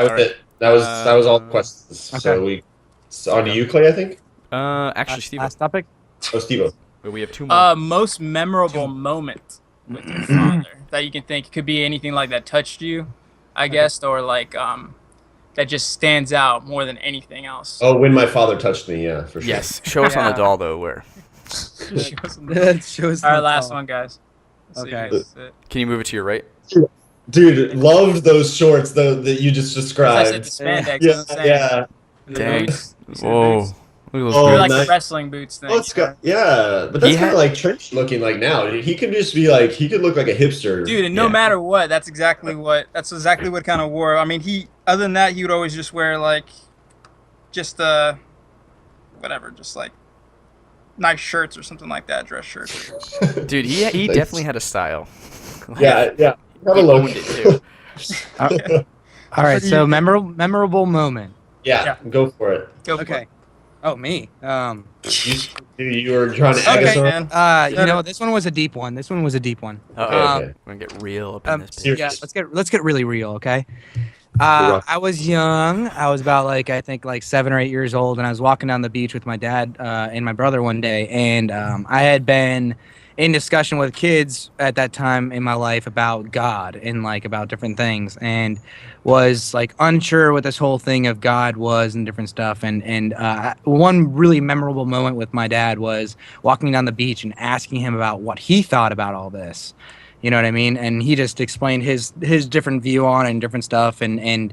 That was All right. it. That was all the questions. Okay. So on to you, Clay, I think. Actually, Steve, Last topic. Oh, Steve. we have two more. Most memorable moment with your father that you can think. It could be anything like that touched you, I guess, or like that just stands out more than anything else. Oh, when my father touched me, yeah, for sure. Yes. Show us on the Yeah. doll though. Where? That shows All right, the last tall. one, guys. Let's see Okay. if this is it. Can you move it to your right? Dude, loved those shorts though that you just As I said, described. the spandex. Yeah, That's what I'm saying. yeah. And the Dang. boots. You see the Whoa. boots? Look at those Oh, They're boots. like nice. the wrestling boots thing. Oh, it's got, yeah, but that's He kind had- of like trench looking like now. He could just be like, he could look like a hipster. Dude, and no Yeah. matter what, that's exactly what kind of wore. I mean, other than that, he would always just wear like, just whatever, just like nice shirts or something like that, dress shirts. Dude, he Thanks. definitely had a style. Like, Yeah, yeah. Have a he look. owned it too. All right. So memorable moment. Yeah, go for it. Go for Okay. it. Oh, me. You were trying to egg us Okay, on? man. You know, this one was a deep one. Uh-oh. Okay. We're gonna get real up in this. Serious. Yeah, let's get really real, okay? Rough. I was young. I was about I think 7 or 8 years old, and I was walking down the beach with my dad and my brother one day, and I had been in discussion with kids at that time in my life about God and about different things, and was unsure what this whole thing of God was and different stuff. And one really memorable moment with my dad was walking down the beach and asking him about what he thought about all this. You know what I mean? And he just explained his different view on it and different stuff, and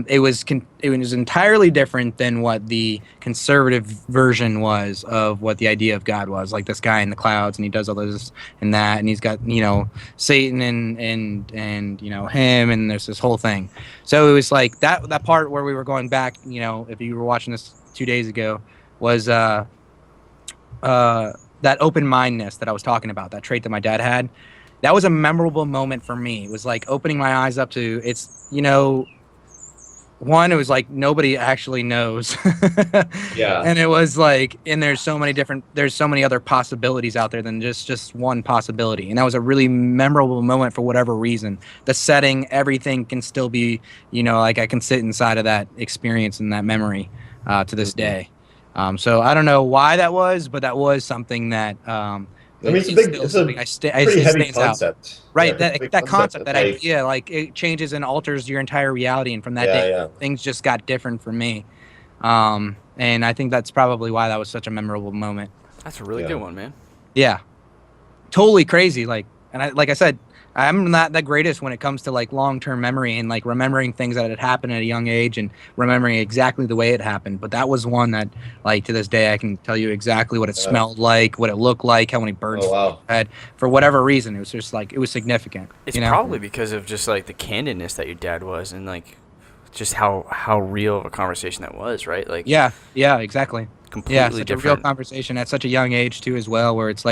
it was entirely different than what the conservative version was of what the idea of God was. Like this guy in the clouds, and he does all this and that, and he's got Satan and him, and there's this whole thing. So it was like that part where we were going back. If you were watching this 2 days ago, was that open-mindedness that I was talking about, that trait that my dad had. That was a memorable moment for me. It was opening my eyes up to one, it was nobody actually knows. Yeah. And it was and there's so many other possibilities out there than just one possibility. And that was a really memorable moment for whatever reason. The setting, everything can still be, I can sit inside of that experience and that memory to this day. So I don't know why that was, but that was something that It's a pretty heavy concept. Right, Yeah, that concept, that of, idea, it changes and alters your entire reality. And from that day, things just got different for me. And I think that's probably why that was such a memorable moment. That's a really good one, man. Yeah, totally crazy. I said, I'm not the greatest when it comes to long-term memory and remembering things that had happened at a young age and remembering exactly the way it happened. But that was one that to this day I can tell you exactly what it smelled like, what it looked like, how many birds it had. For whatever reason, it was just it was significant. It's probably because of just the candidness that your dad was, and just how real of a conversation that was, right? Yeah, exactly. Completely such different. a real conversation at such a young age too, as well, where it's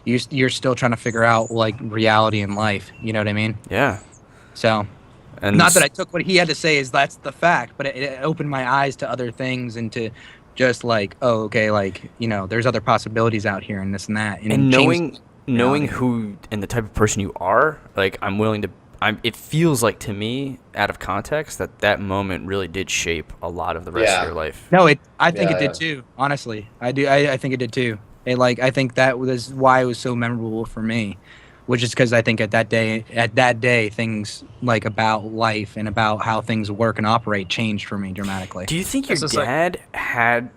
you're still trying to figure out reality in life. You know what I mean? Yeah. So, And not that I took what he had to say as that's the fact, but it opened my eyes to other things and to just there's other possibilities out here and this and that. And knowing who and the type of person you are, I'm willing to. It feels like to me, out of context, that moment really did shape a lot of the rest of your life. No, I think it did too. Honestly, I do. I think it did too. I think that was why it was so memorable for me, which is because I think at that day, things about life and about how things work and operate changed for me dramatically. Do you think your dad had?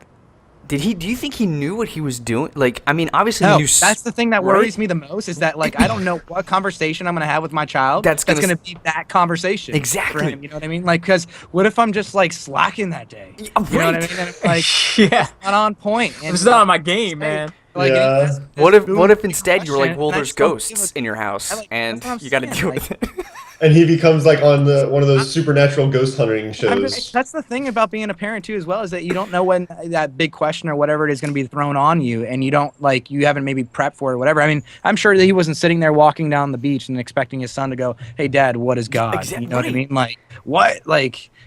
Do you think he knew what he was doing? Obviously No, he knew. That's the thing that worries me the most is that I don't know what conversation I'm gonna have with my child. That's gonna be that conversation. Exactly. For him, you know what I mean? Because what if I'm just slacking that day? You know what I mean? And it's Yeah. not on point. And It's not on my game, man. What if instead you were well, there's ghosts in your house and you got to deal with it? And he becomes on one of those supernatural ghost hunting shows. That's the thing about being a parent too, as well, is that you don't know when that big question or whatever it is going to be thrown on you, and you don't you haven't maybe prepped for it or whatever. I mean, I'm sure that he wasn't sitting there walking down the beach and expecting his son to go, "Hey, Dad, what is God?" Exactly. You know what I mean? What?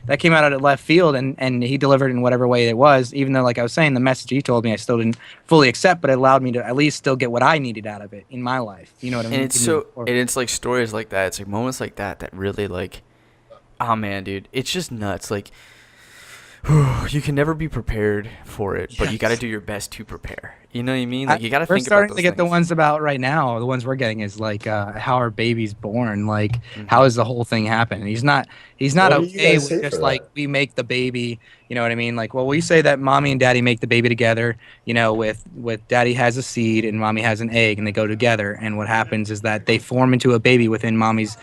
That came out of left field, and he delivered in whatever way it was. Even though, I was saying, the message he told me I still didn't fully accept, but it allowed me to at least still get what I needed out of it in my life. You know what I mean? And it's stories like that. It's moments like that that really Oh man, dude, it's just nuts. Like, you can never be prepared for it, but you got to do your best to prepare. You know what I mean? Like, you got to think about those We're starting to get the things. ones about right now. The ones we're getting is like how our baby's born. Like, Mhm. how does the whole thing happen? And he's not What do you okay guys with say for just like that? we make the baby. You know what I mean? Like, well, we say that mommy and daddy make the baby together. You know, with daddy has a seed and mommy has an egg, and they go together. And what happens is that they form into a baby within mommy's,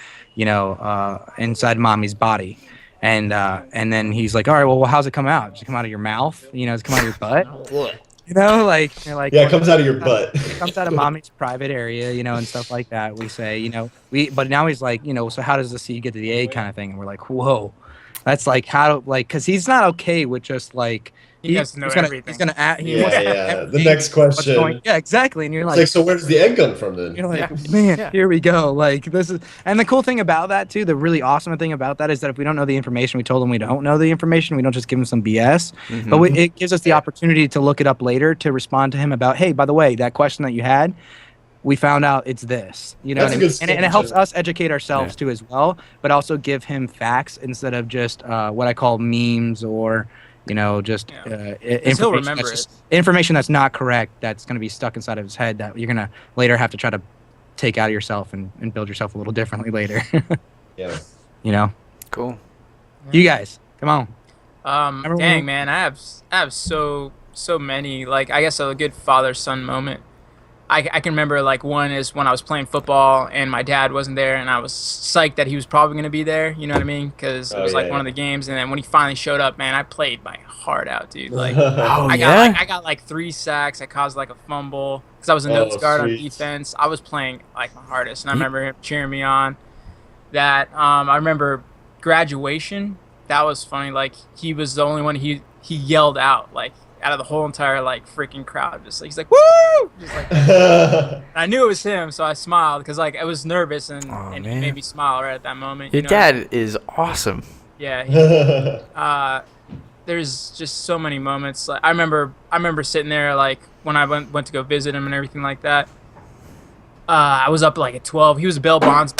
inside mommy's body. And then he's like, all right, well, how's it come out? Does it come out of your mouth? You know, does it come out of your butt? You know, like you're like, Yeah, well, it comes out of your butt. it comes out of mommy's private area, and stuff like that. We say, but now he's like, so how does the seed get to the egg kind of thing? And we're like, whoa, that's like because he's not okay with just like He has to know he's everything. gonna add, he Yeah, wants to know yeah. The everything, next what's going, question. yeah, exactly. And you're It's like, like, so where does the egg come from then? you're like, Yeah. man, Yeah. here we go. Like this is, and the cool thing about that too, the really awesome thing about that is that if we don't know the information, we told them we don't know the information. We don't just give them some BS, Mhm. but it gives us the opportunity to look it up later to respond to him about, hey, by the way, that question that you had, we found out it's this. You know That's what I a mean? good And it helps suggestion. us educate ourselves too as well, but also give him facts instead of just what I call memes or just Yeah. 'Cause information he'll remember that's just information that's not correct that's going to be stuck inside of his head that you're going to later have to try to take out of yourself and build yourself a little differently later. Yeah. Cool. You guys, come on. Remember Dang when- man, I have so many. Like, I guess a good father-son moment. I can remember, like, one is when I was playing football and my dad wasn't there, and I was psyched that he was probably going to be there, you know what I mean? Because it Oh, was like yeah, one of the games, and then when he finally showed up, man, I played my heart out, dude. Like, Oh I yeah. got like 3 sacks. I caused like a fumble because I was a Oh, nose guard on sweet. defense. I was playing like my hardest, and I remember him cheering me on. That I remember graduation. That was funny. Like, he was the only one he yelled out, like, out of the whole entire like freaking crowd. Just like, he's like, woo! Just like that. I knew it was him, so I smiled because like I was nervous, and he man. made me smile right at that moment. Your you know? dad is awesome. Yeah. There's just so many moments. Like, I remember sitting there, like, when I went to go visit him and everything like that. I was up like at 12. He was a bail bonds,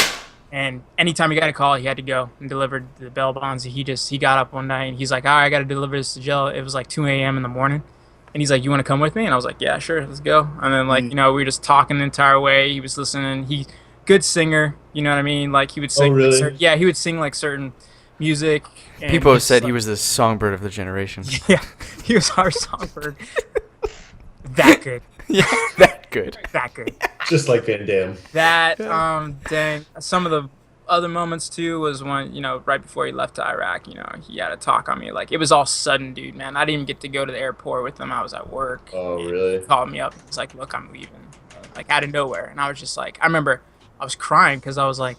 and anytime he got a call, he had to go and deliver the bail bonds. He got up one night and he's like, all right, I got to deliver this to jail. It was like 2 a.m. in the morning. And he's like, you want to come with me? And I was like, yeah, sure, let's go. And then, like, we were just talking the entire way. He was listening. Good singer, you know what I mean? Like, he would sing. Oh, really? He would sing like certain music. And People have he's said like, he was the songbird of the generation. yeah, he was our songbird. That good. Yeah, that good. That good. Just like Van Damme. That, dang. Some of the other moments, too, was when, right before he left to Iraq, he had a talk on me. Like, it was all sudden, dude, man. I didn't even get to go to the airport with him. I was at work. Oh, And really? He called me up. He was like, look, I'm leaving. Like, out of nowhere. And I was just like, I remember I was crying because I was like,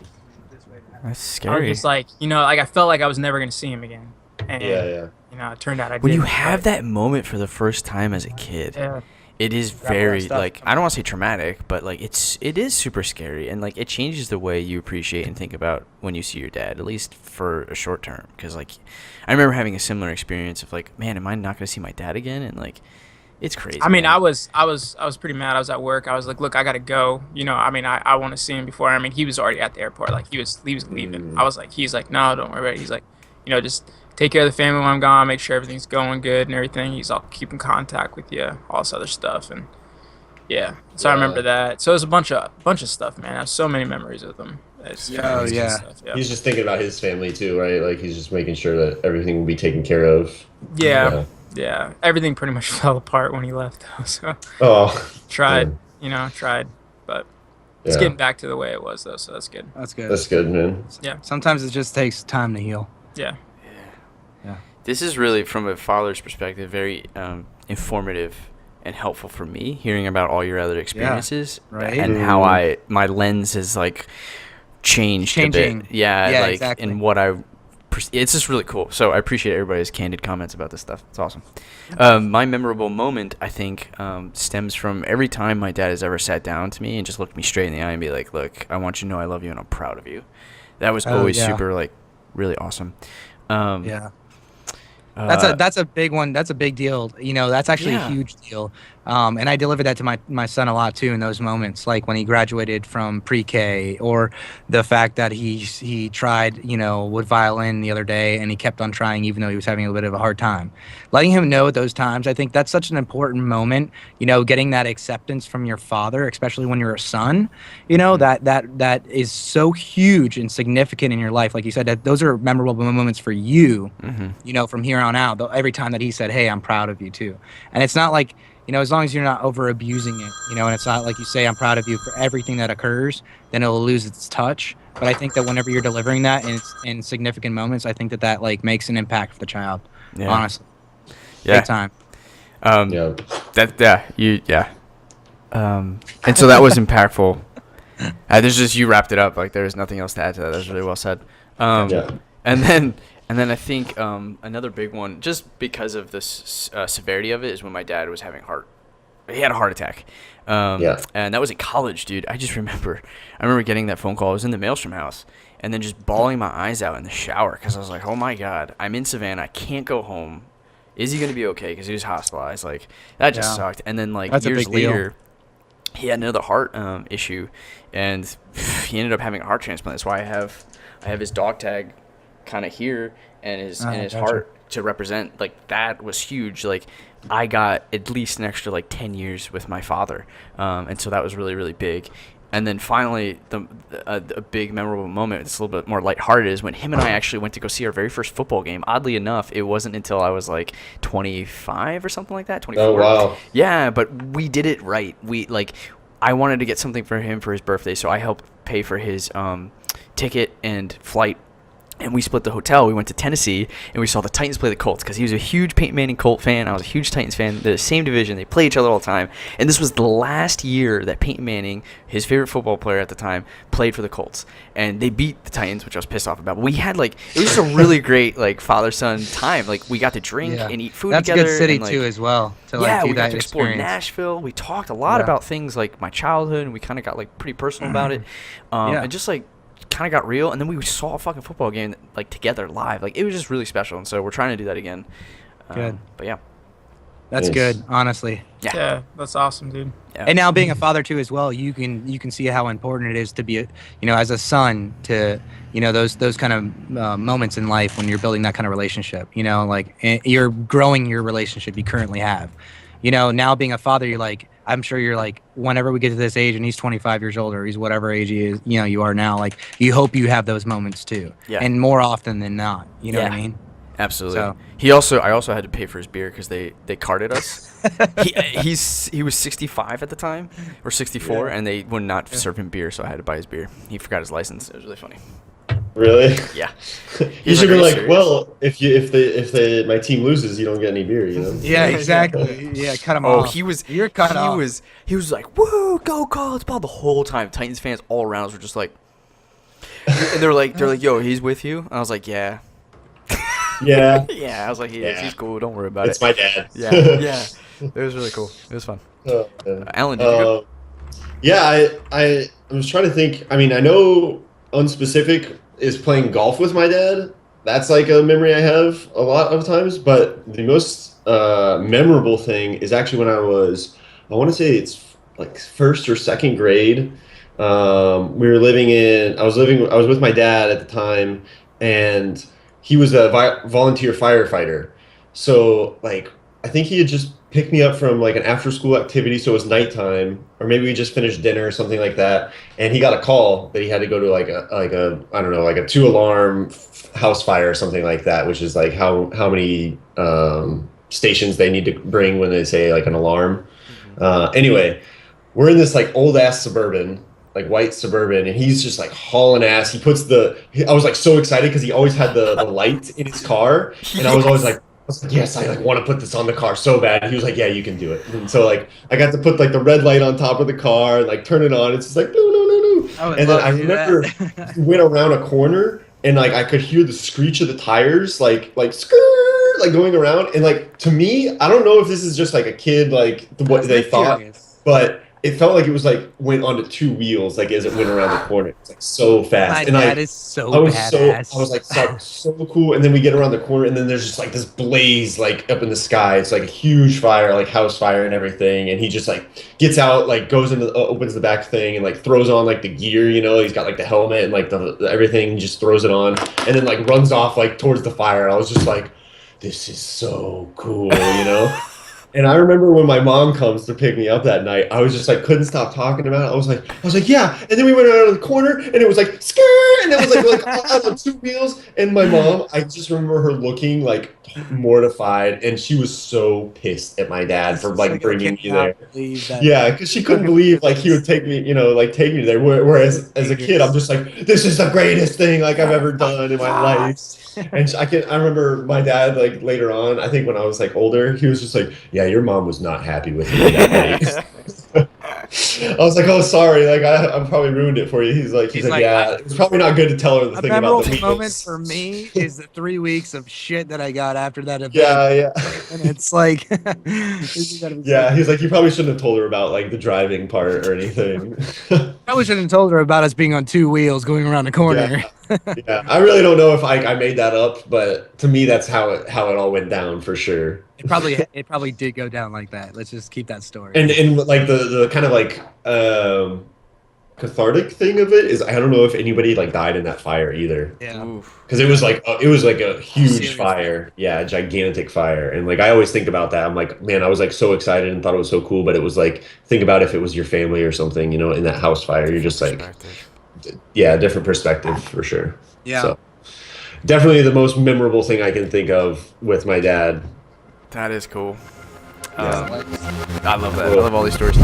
That's I was scary. just like, like, I felt like I was never going to see him again. And, Yeah. it turned out I did. When you have that moment for the first time as a kid, Yeah. it is all that very, stuff. like, I don't want to say traumatic, but like it is super scary, and like it changes the way you appreciate and think about when you see your dad, at least for a short term. Because like I remember having a similar experience of like, man, am I not going to see my dad again? And like it's crazy. I mean, man. I was pretty mad. I was at work. I was like, look, I gotta go. I mean, I want to see him before. I mean, he was already at the airport. Like, he was leaving. I was like, he's like, no, don't worry about it. He's like, just take care of the family when I'm gone. Make sure everything's going good and everything. I'll keep in contact with you, all this other stuff. And yeah, so I remember that. So it was a bunch of stuff, man. I have so many memories with him. It's Yeah, yeah. stuff, yeah. He's just thinking about his family too, right? Like, he's just making sure that everything will be taken care of. Yeah. Everything pretty much fell apart when he left, though. So Oh. tried, man. but it's Yeah. getting back to the way it was, though. So that's good. That's good. That's good, man. Yeah. Sometimes it just takes time to heal. Yeah. This is really, from a father's perspective, very informative and helpful for me, hearing about all your other experiences, right. and how my lens has like changed a Changing. bit. Yeah, Yeah, like exactly. and what it's just really cool. So I appreciate everybody's candid comments about this stuff. It's awesome. My memorable moment, I think, stems from every time my dad has ever sat down to me and just looked me straight in the eye and be like, "Look, I want you to know I love you and I'm proud of you." That was always super, like, really awesome. Yeah. That's a big one. That's a big deal. That's actually Yeah. a huge deal And I delivered that to my son a lot too in those moments, like when he graduated from pre-K, or the fact that he tried, with violin the other day, and he kept on trying even though he was having a bit of a hard time. Letting him know at those times, I think that's such an important moment, getting that acceptance from your father, especially when you're a son, that is so huge and significant in your life. Like you said, that those are memorable moments for you, from here on out. Every time that he said, "Hey, I'm proud of you too." And it's not like, as long as you're not over abusing it, and it's not like you say, "I'm proud of you for everything that occurs," then it'll lose its touch. But I think that whenever you're delivering that in significant moments, I think that like makes an impact for the child. Yeah. Honestly. Yeah. Big time. And so that was impactful. There's just, you wrapped it up. Like, there's nothing else to add to that. That was really well said. And then I think another big one, just because of this severity of it, is when my dad was having he had a heart attack. And that was in college, dude. I remember getting that phone call. I was in the Maelstrom house, and then just bawling my eyes out in the shower because I was like, oh my God, I'm in Savannah. I can't go home. Is he going to be okay? Because he was hospitalized. Like, that just sucked. And then, like, That's years later, he had another heart issue, and he ended up having a heart transplant. That's why I have his dog tag kind of here, and his heart to represent. Like, that was huge. Like, I got at least an extra, like, 10 years with my father, and so that was really, really big. And then finally, a big memorable moment, it's a little bit more lighthearted, is when him and I actually went to go see our very first football game. Oddly enough, it wasn't until I was like 25 or something like that, 24. Oh, wow. Yeah, but we did it right. I wanted to get something for him for his birthday, so I helped pay for his ticket and flight. And we split the hotel. We went to Tennessee, and we saw the Titans play the Colts because he was a huge Peyton Manning Colt fan. I was a huge Titans fan. They're the same division. They play each other all the time. And this was the last year that Peyton Manning, his favorite football player at the time, played for the Colts. And they beat the Titans, which I was pissed off about. But we had, like, it was just a really great, like, father-son time. Like, we got to drink and eat food together. That's a good city, and, like, too, as well. To, yeah, do we got that to explore experience. Nashville. We talked a lot about things like my childhood, and we kind of got, like, pretty personal about it. And just, like, kind of got real, and then we saw a fucking football game, like, together live. Like, it was just really special, and so we're trying to do that again. Good. But yeah, that's good, honestly. Yeah, that's awesome, dude. Yeah. And now being a father too as well, you can see how important it is to be as a son, to those kind of moments in life when you're building that kind of relationship, like you're growing your relationship you currently have. Now being a father, you're like, I'm sure you're like, whenever we get to this age and he's 25 years old, or he's whatever age he is, you are now, like, you hope you have those moments too. Yeah. And more often than not, what I mean? Absolutely. So. I also had to pay for his beer because they carded us. He was 65 at the time, or 64, and they would not serve him beer, so I had to buy his beer. He forgot his license. It was really funny. Really? Yeah. You should be like, serious? well, if my team loses, you don't get any beer, Yeah, exactly. Yeah, cut him Oh, off. you're cut off. He was like, woo, go Colts, ball the whole time. Titans fans all around us were just like, and they're like, yo, he's with you? And I was like, yeah. Yeah. Yeah, I was like, he's cool. Don't worry about It's my dad. Yeah. It was really cool. It was fun. Oh, Alan, did you go? Yeah, I was trying to think. I mean, I know unspecific is playing golf with my dad. That's like a memory I have a lot of times. But the most memorable thing is actually when I was, I want to say it's like first or second grade. I was with my dad at the time, and he was a volunteer firefighter. So, like, I think he had just picked me up from, like, an after-school activity, so it was nighttime, or maybe we just finished dinner or something like that, and he got a call that he had to go to, like a I don't know, like a 2-alarm house fire or something like that, which is, like, how many stations they need to bring when they say, like, an alarm. Anyway, we're in this, like, old-ass Suburban, like white Suburban, and he's just like hauling ass. I was like so excited because he always had the light in his car, and I was always like, yes, I like want to put this on the car so bad. He was like, yeah, you can do it. And so, like, I got to put like the red light on top of the car and like turn it on. It's just like, no. And then I remember he went around a corner, and like I could hear the screech of the tires, like skrrr, like going around. And like, to me, I don't know if this is just like a kid, like what they thought, but it felt like it was like went onto two wheels, like as it went around the corner. It's like so fast. My And dad is so badass. I was like, so cool. And then we get around the corner, and then there's just like this blaze, like up in the sky. It's like a huge fire, like house fire and everything. And he just like gets out, like goes into, opens the back thing, and like throws on like the gear. You know, he's got like the helmet and like the everything. He just throws it on, and then like runs off like towards the fire. I was just like, this is so cool, you know. And I remember when my mom comes to pick me up that night, I was just like couldn't stop talking about it. I was like, yeah. And then we went out of the corner, and it was like skirt, and it was like out on two wheels. And my mom, I just remember her looking like mortified, and she was so pissed at my dad for like bringing me there. Yeah, because she couldn't believe like he would take me, you know, like take me there. Whereas as a kid, I'm just like, this is the greatest thing like I've ever done in my life. And I remember my dad, like later on, I think when I was like older, he was just like, yeah, your mom was not happy with me that night. I was like, oh, sorry, like I probably ruined it for you. He's like, yeah, it's probably not good to tell her the thing about the wheels. Moment for me is the 3 weeks of shit that I got after that event. Yeah. And it's like, yeah, he's like, you probably shouldn't have told her about like the driving part or anything. Probably shouldn't have told her about us being on two wheels going around the corner. Yeah, I really don't know if I made that up, but to me, that's how it all went down for sure. It probably did go down like that. Let's just keep that story. And like the kind of like cathartic thing of it is I don't know if anybody like died in that fire either. Yeah, because it was like a huge fire. Yeah, a gigantic fire. And like I always think about that. I'm like, man, I was like so excited and thought it was so cool, but it was like, think about if it was your family or something, you know, in that house fire. You're just like, yeah, different perspective for sure. Yeah. So definitely the most memorable thing I can think of with my dad. That is cool. Yeah. I love that. I love all these stories.